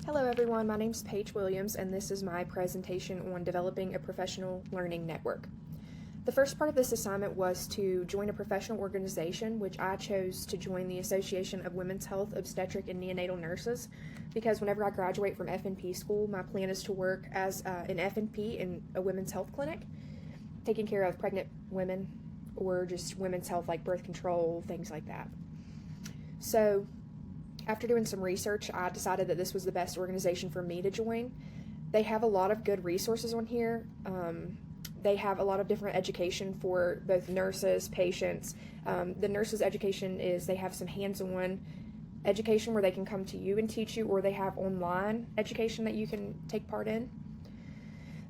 Hello everyone, my name is Paige Williams and this is my presentation on developing a professional learning network. The first part of this assignment was to join a professional organization, which I chose to join the Association of Women's Health, Obstetric, and Neonatal Nurses because whenever I graduate from FNP school, my plan is to work as an FNP in a women's health clinic, taking care of pregnant women or just women's health like birth control, things like that. So after doing some research, I decided that this was the best organization for me to join. They have a lot of good resources on here. They have a lot of different education for both nurses, patients. The nurses' education is they have some hands-on education where they can come to you and teach you, or they have online education that you can take part in.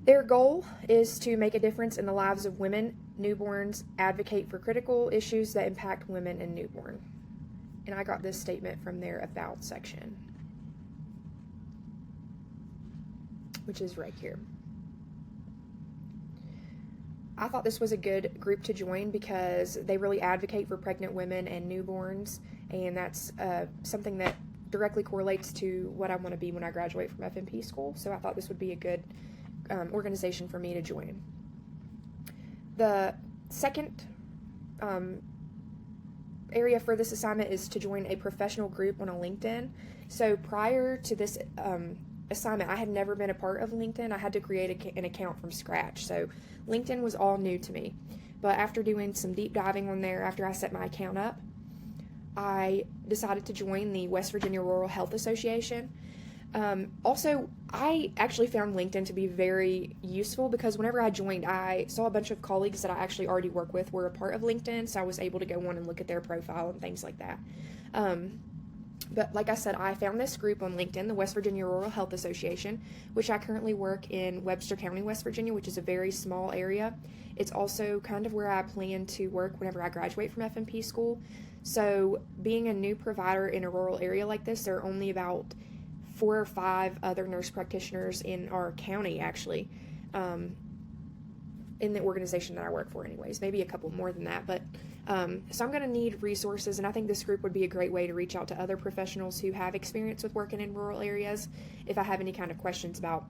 Their goal is to make a difference in the lives of women, newborns, advocate for critical issues that impact women and newborn. And I got this statement from their About section, which is right here. I thought this was a good group to join because they really advocate for pregnant women and newborns, and that's something that directly correlates to what I want to be when I graduate from FNP school. So I thought this would be a good organization for me to join. The second area for this assignment is to join a professional group on a LinkedIn. So prior to this assignment, I had never been a part of LinkedIn. I had to create an account from scratch. So LinkedIn was all new to me. But after doing some deep diving on there, after I set my account up, I decided to join the West Virginia Rural Health Association. Also, I actually found LinkedIn to be very useful because whenever I joined, I saw a bunch of colleagues that I actually already work with were a part of LinkedIn, so I was able to go on and look at their profile and things like that. But like I said, I found this group on LinkedIn, the West Virginia Rural Health Association, which I currently work in Webster County, West Virginia, which is a very small area. It's also kind of where I plan to work whenever I graduate from FNP school. So being a new provider in a rural area like this, there are only about 4 or 5 other nurse practitioners in our county, actually, in the organization that I work for anyways, maybe a couple more than that, but so I'm going to need resources, and I think this group would be a great way to reach out to other professionals who have experience with working in rural areas if I have any kind of questions about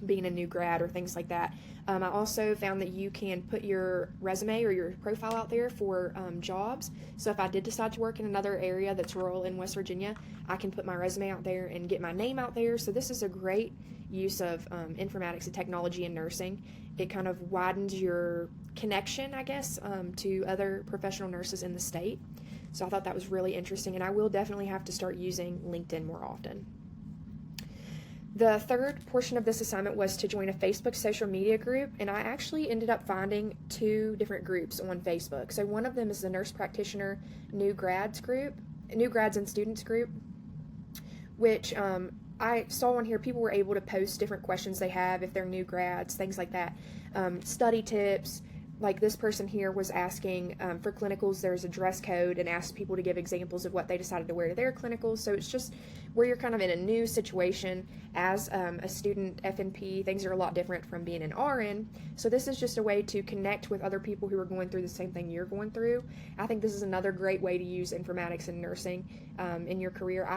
being a new grad or things like that. I also found that you can put your resume or your profile out there for jobs. So if I did decide to work in another area that's rural in West Virginia, I can put my resume out there and get my name out there. So this is a great use of informatics and technology in nursing. It kind of widens your connection, I guess, to other professional nurses in the state. So I thought that was really interesting, and I will definitely have to start using LinkedIn more often. The third portion of this assignment was to join a Facebook social media group, and I actually ended up finding 2 different groups on Facebook. So one of them is the Nurse Practitioner New Grads and Students group, which I saw on here people were able to post different questions they have if they're new grads, things like that, study tips. Like this person here was asking for clinicals, there's a dress code, and asked people to give examples of what they decided to wear to their clinicals. So it's just where you're kind of in a new situation as a student FNP. Things are a lot different from being an RN. So this is just a way to connect with other people who are going through the same thing you're going through. I think this is another great way to use informatics and nursing in your career.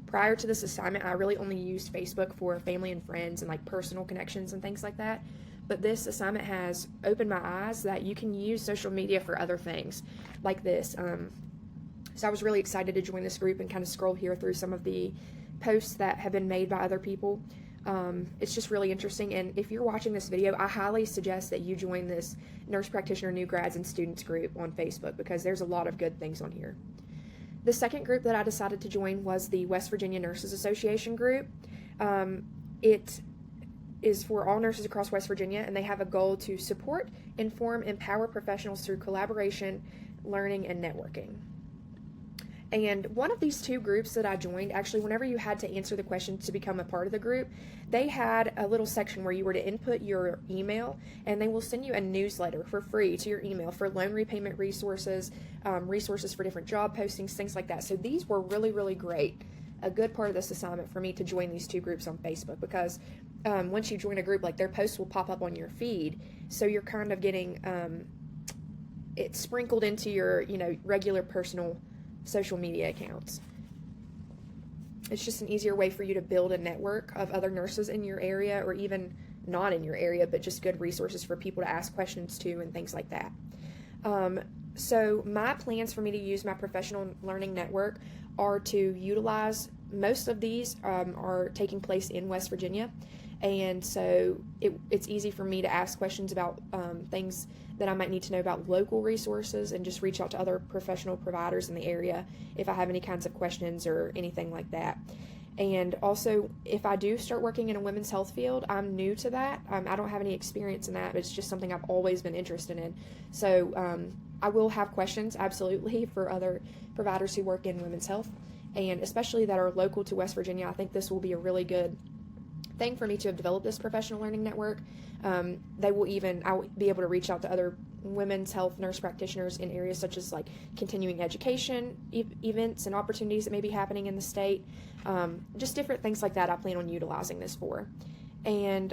Prior to this assignment, I really only used Facebook for family and friends and like personal connections and things like that. But this assignment has opened my eyes that you can use social media for other things like this. So I was really excited to join this group and kind of scroll here through some of the posts that have been made by other people. It's just really interesting, and if you're watching this video, I highly suggest that you join this Nurse Practitioner New Grads and Students group on Facebook because there's a lot of good things on here. The second group that I decided to join was the West Virginia Nurses Association group. It is for all nurses across West Virginia, and they have a goal to support, inform, empower professionals through collaboration, learning, and networking. And one of these 2 groups that I joined, actually, whenever you had to answer the question to become a part of the group, they had a little section where you were to input your email, and they will send you a newsletter for free to your email for loan repayment resources, resources for different job postings, things like that. So these were really, really great. A good part of this assignment for me to join these 2 groups on Facebook because once you join a group, like their posts will pop up on your feed, so you're kind of getting it sprinkled into your regular personal social media accounts. It's just an easier way for you to build a network of other nurses in your area, or even not in your area, but just good resources for people to ask questions to and things like that. So my plans for me to use my professional learning network are to utilize, most of these are taking place in West Virginia, and so it's easy for me to ask questions about things that I might need to know about local resources, and just reach out to other professional providers in the area if I have any kinds of questions or anything like that. And also, if I do start working in a women's health field, I'm new to that. I don't have any experience in that, but it's just something I've always been interested in. So I will have questions, absolutely, for other providers who work in women's health, and especially that are local to West Virginia. I think this will be a really good thing for me to have developed this professional learning network. I will be able to reach out to other women's health nurse practitioners in areas such as like continuing education events and opportunities that may be happening in the state. Just different things like that I plan on utilizing this for. And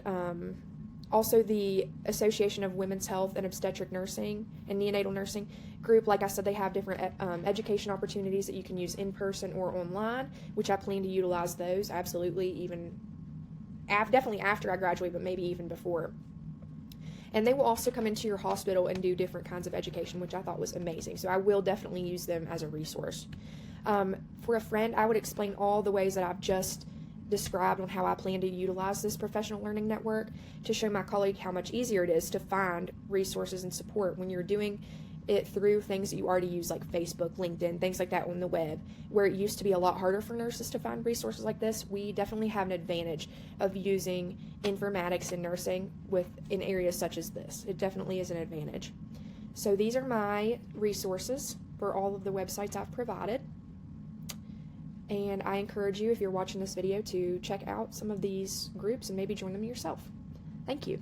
also the Association of Women's Health and Obstetric Nursing and Neonatal Nursing group, like I said, they have different education opportunities that you can use in person or online, which I plan to utilize those absolutely, even definitely after I graduate, but maybe even before. And they will also come into your hospital and do different kinds of education, which I thought was amazing. So I will definitely use them as a resource. For a friend, I would explain all the ways that I've just described on how I plan to utilize this professional learning network to show my colleague how much easier it is to find resources and support when you're doing it through things that you already use, like Facebook, LinkedIn, things like that on the web, where it used to be a lot harder for nurses to find resources like this. We definitely have an advantage of using informatics in nursing in areas such as this. It definitely is an advantage. So these are my resources for all of the websites I've provided. And I encourage you, if you're watching this video, to check out some of these groups and maybe join them yourself. Thank you.